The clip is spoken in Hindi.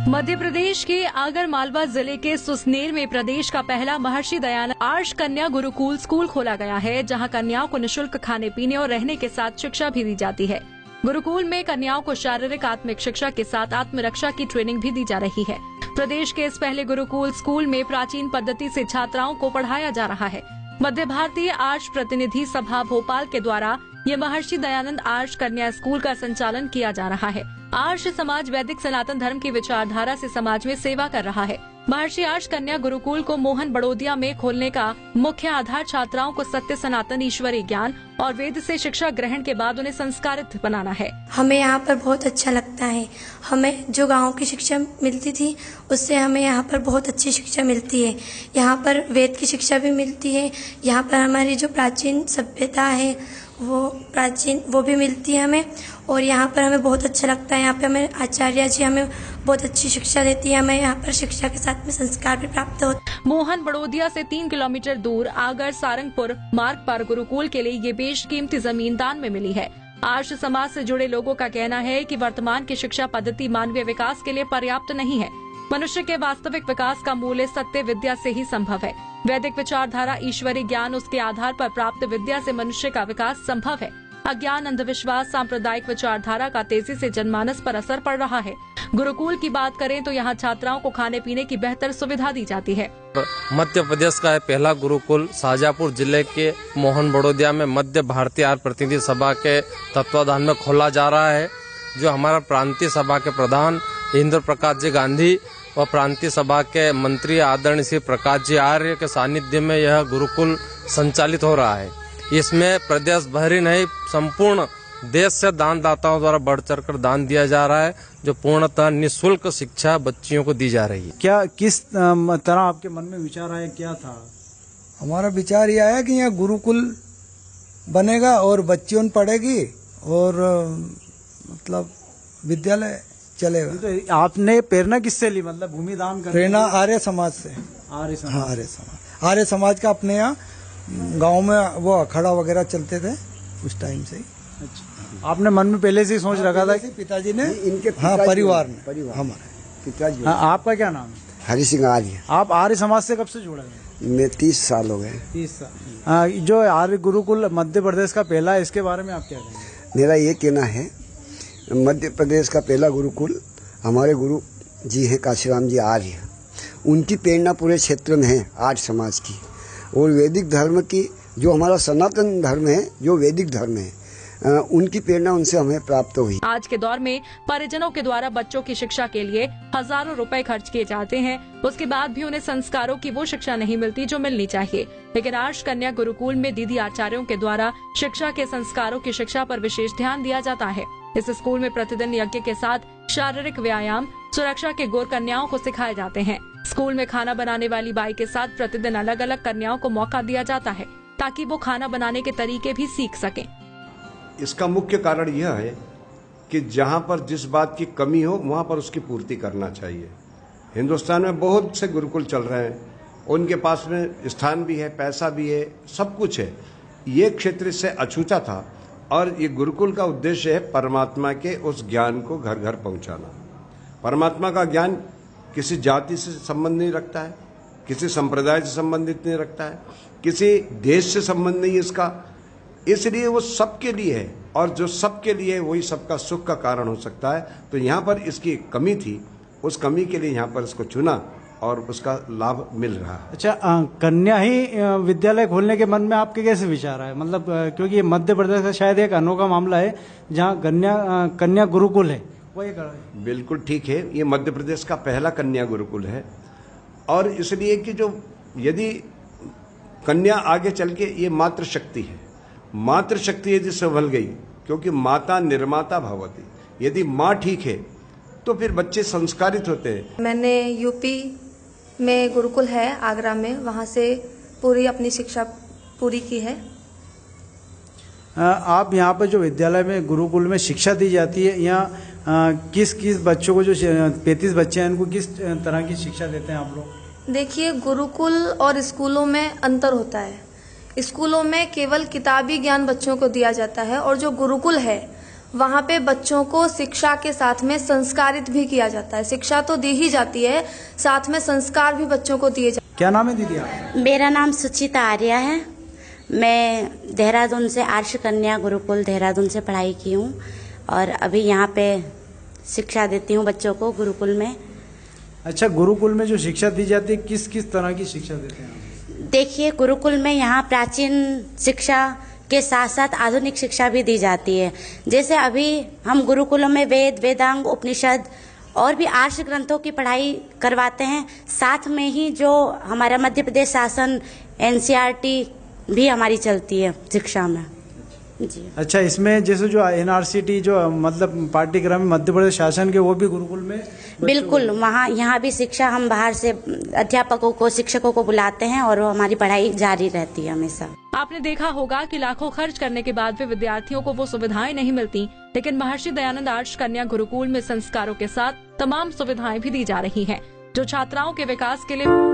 मध्य प्रदेश के आगर मालवा जिले के सुसनेर में प्रदेश का पहला महर्षि दयानंद आर्ष कन्या गुरुकुल स्कूल खोला गया है, जहां कन्याओं को निःशुल्क खाने पीने और रहने के साथ शिक्षा भी दी जाती है। गुरुकुल में कन्याओं को शारीरिक आत्मिक शिक्षा के साथ आत्मरक्षा की ट्रेनिंग भी दी जा रही है। प्रदेश के इस पहले गुरुकुल स्कूल में प्राचीन पद्धति से छात्राओं को पढ़ाया जा रहा है। मध्य भारतीय आर्ष प्रतिनिधि सभा भोपाल के द्वारा ये महर्षि दयानंद आर्ष कन्या स्कूल का संचालन किया जा रहा है। आर्ष समाज वैदिक सनातन धर्म की विचारधारा से समाज में सेवा कर रहा है। महर्षि आर्ष कन्या गुरुकुल को मोहन बड़ोदिया में खोलने का मुख्य आधार छात्राओं को सत्य सनातन ईश्वरीय ज्ञान और वेद से शिक्षा ग्रहण के बाद उन्हें संस्कारित बनाना है। हमें यहाँ पर बहुत अच्छा लगता है। हमें जो गाँव की शिक्षा मिलती थी उससे हमें यहाँ पर बहुत अच्छी शिक्षा मिलती है। यहाँ पर वेद की शिक्षा भी मिलती है। यहाँ पर हमारी जो प्राचीन सभ्यता है वो भी मिलती है हमें, और यहाँ पर हमें बहुत अच्छा लगता है। यहाँ पे हमें आचार्य जी हमें बहुत अच्छी शिक्षा देती है। हमें यहाँ पर शिक्षा के साथ में संस्कार भी प्राप्त होते हैं। मोहन बड़ोदिया से 3 किलोमीटर दूर आगर सारंगपुर मार्ग पर गुरुकुल के लिए ये बेशकीमती जमीन दान में मिली है। आर्ष समाज से जुड़े लोगों का कहना है कि वर्तमान की शिक्षा पद्धति मानवीय विकास के लिए पर्याप्त नहीं है। मनुष्य के वास्तविक विकास का मूल्य सत्य विद्या से ही संभव है। वैदिक विचारधारा ईश्वरीय ज्ञान उसके आधार पर प्राप्त विद्या से मनुष्य का विकास संभव है। अज्ञान, अंधविश्वास, सांप्रदायिक विचारधारा का तेजी से जनमानस पर असर पड़ रहा है। गुरुकुल की बात करें तो यहाँ छात्राओं को खाने पीने की बेहतर सुविधा दी जाती है। मध्य प्रदेश का पहला गुरुकुल शाहजहाँपुर जिले के मोहन बड़ोदिया में मध्य भारतीय आर्य प्रतिनिधि सभा के तत्वाधान में खोला जा रहा है। जो हमारा प्रांतीय सभा के प्रधान इंद्र प्रकाश जी गांधी और प्रांतीय सभा के मंत्री आदरणीय श्री प्रकाश जी आर्य के सानिध्य में यह गुरुकुल संचालित हो रहा है। इसमें प्रदेश भर ही नहीं, संपूर्ण देश से दानदाताओं द्वारा बढ़ चढ़कर दान दिया जा रहा है, जो पूर्णतः निःशुल्क शिक्षा बच्चियों को दी जा रही है। क्या किस तरह आपके मन में विचार आया, क्या था? हमारा विचार ये आया कि यहाँ गुरुकुल बनेगा और बच्चियों पढ़ेगी और मतलब विद्यालय चलेगा। तो आपने प्रेरणा किससे ली, मतलब भूमि दान करने? प्रेरणा आर्य समाज से। आर्य समाज? हाँ, आर्य समाज का अपने यहाँ गांव में वो अखाड़ा वगैरह चलते थे उस टाइम से ही। अच्छा, आपने मन में पहले से ही सोच रखा था? पिताजी ने, इनके परिवार ने, हमारे पिताजी। आपका क्या नाम है? हरि सिंह आर्य। आप आर्य समाज से कब से जुड़े हैं? मैं 30 साल हो गए। 30 साल। जो आर्य गुरुकुल मध्य प्रदेश का पहला है, इसके बारे में आप क्या कहेंगे? मेरा ये कहना है, मध्य प्रदेश का पहला गुरुकुल हमारे गुरु जी हैं काशीराम जी आर्य। उनकी प्रेरणा पूरे क्षेत्र में है आर्य समाज की, और वैदिक धर्म की, जो हमारा सनातन धर्म है, जो वैदिक धर्म है, उनकी प्रेरणा उनसे हमें प्राप्त हुई। आज के दौर में परिजनों के द्वारा बच्चों की शिक्षा के लिए हजारों रुपए खर्च किए जाते हैं। उसके बाद भी उन्हें संस्कारों की वो शिक्षा नहीं मिलती जो मिलनी चाहिए। लेकिन आर्ष कन्या गुरुकुल में दीदी आचार्यों के द्वारा शिक्षा के संस्कारों की शिक्षा पर विशेष ध्यान दिया जाता है। इस स्कूल में प्रतिदिन यज्ञ के साथ शारीरिक व्यायाम, सुरक्षा के गुर कन्याओं को सिखाए जाते हैं। स्कूल में खाना बनाने वाली बाई के साथ प्रतिदिन अलग अलग कन्याओं को मौका दिया जाता है, ताकि वो खाना बनाने के तरीके भी सीख सकें। इसका मुख्य कारण यह है कि जहां पर जिस बात की कमी हो वहां पर उसकी पूर्ति करना चाहिए। हिंदुस्तान में बहुत से गुरुकुल चल रहे हैं, उनके पास में स्थान भी है, पैसा भी है, सब कुछ है। ये क्षेत्र इससे अछूता था, और ये गुरुकुल का उद्देश्य है परमात्मा के उस ज्ञान को घर घर पहुंचाना। परमात्मा का ज्ञान किसी जाति से संबंध नहीं रखता है, किसी संप्रदाय से संबंधित नहीं रखता है, किसी देश से संबंध नहीं इसका, इसलिए वो सबके लिए है, और जो सबके लिए है वही सबका सुख का कारण हो सकता है। तो यहाँ पर इसकी कमी थी, उस कमी के लिए यहाँ पर इसको चुना और उसका लाभ मिल रहा है। अच्छा, कन्या ही विद्यालय खोलने के मन में आपके कैसे विचार आए? मतलब क्योंकि ये मध्य प्रदेश का शायद एक अनोखा मामला है जहाँ कन्या गुरुकुल है, वही कर रहे हैं। बिल्कुल ठीक है, ये मध्य प्रदेश का पहला कन्या गुरुकुल है, और इसलिए कि जो यदि कन्या आगे चल के ये मातृ शक्ति है, मातृ शक्ति यदि संभल गई, क्योंकि माता निर्माता भवती, यदि माँ ठीक है तो फिर बच्चे संस्कारित होते हैं। मैंने यूपी में गुरुकुल है आगरा में, वहाँ से पूरी अपनी शिक्षा पूरी की है। आप यहाँ पर जो विद्यालय में गुरुकुल में शिक्षा दी जाती है, यहाँ किस किस बच्चों को, जो 35 बच्चे हैं, इनको किस तरह की शिक्षा देते हैं आप लोग? देखिए, गुरुकुल और स्कूलों में अंतर होता है। स्कूलों में केवल किताबी ज्ञान बच्चों को दिया जाता है, और जो गुरुकुल है वहाँ पे बच्चों को शिक्षा के साथ में संस्कारित भी किया जाता है। शिक्षा तो दी ही जाती है, साथ में संस्कार भी बच्चों को दिए जाते हैं। क्या नाम है दीदी आप? मेरा नाम सुचिता आर्या है। मैं देहरादून से आर्ष कन्या गुरुकुल देहरादून से पढ़ाई की हूँ और अभी यहाँ पे शिक्षा देती हूँ बच्चों को गुरुकुल में। अच्छा, गुरुकुल में जो शिक्षा दी जाती है किस किस तरह की शिक्षा देते हैं? देखिए, गुरुकुल में यहाँ प्राचीन शिक्षा के साथ साथ आधुनिक शिक्षा भी दी जाती है। जैसे अभी हम गुरुकुलों में वेद, वेदांग, उपनिषद और भी आर्ष ग्रंथों की पढ़ाई करवाते हैं। साथ में ही जो हमारा मध्य प्रदेश शासन एनसीईआरटी भी हमारी चलती है शिक्षा में जी। अच्छा, इसमें जैसे जो एनआरसीटी जो मतलब पाठ्यक्रम मध्य प्रदेश शासन के, वो भी गुरुकुल में? बिल्कुल, वहाँ यहाँ भी शिक्षा हम बाहर से अध्यापकों को, शिक्षकों को बुलाते हैं और वो हमारी पढ़ाई जारी रहती है हमेशा। आपने देखा होगा कि लाखों खर्च करने के बाद भी विद्यार्थियों को वो सुविधाएं नहीं मिलती, लेकिन महर्षि दयानंद आर्ष कन्या गुरुकुल में संस्कारों के साथ तमाम सुविधाएं भी दी जा रही हैं, जो छात्राओं के विकास के लिए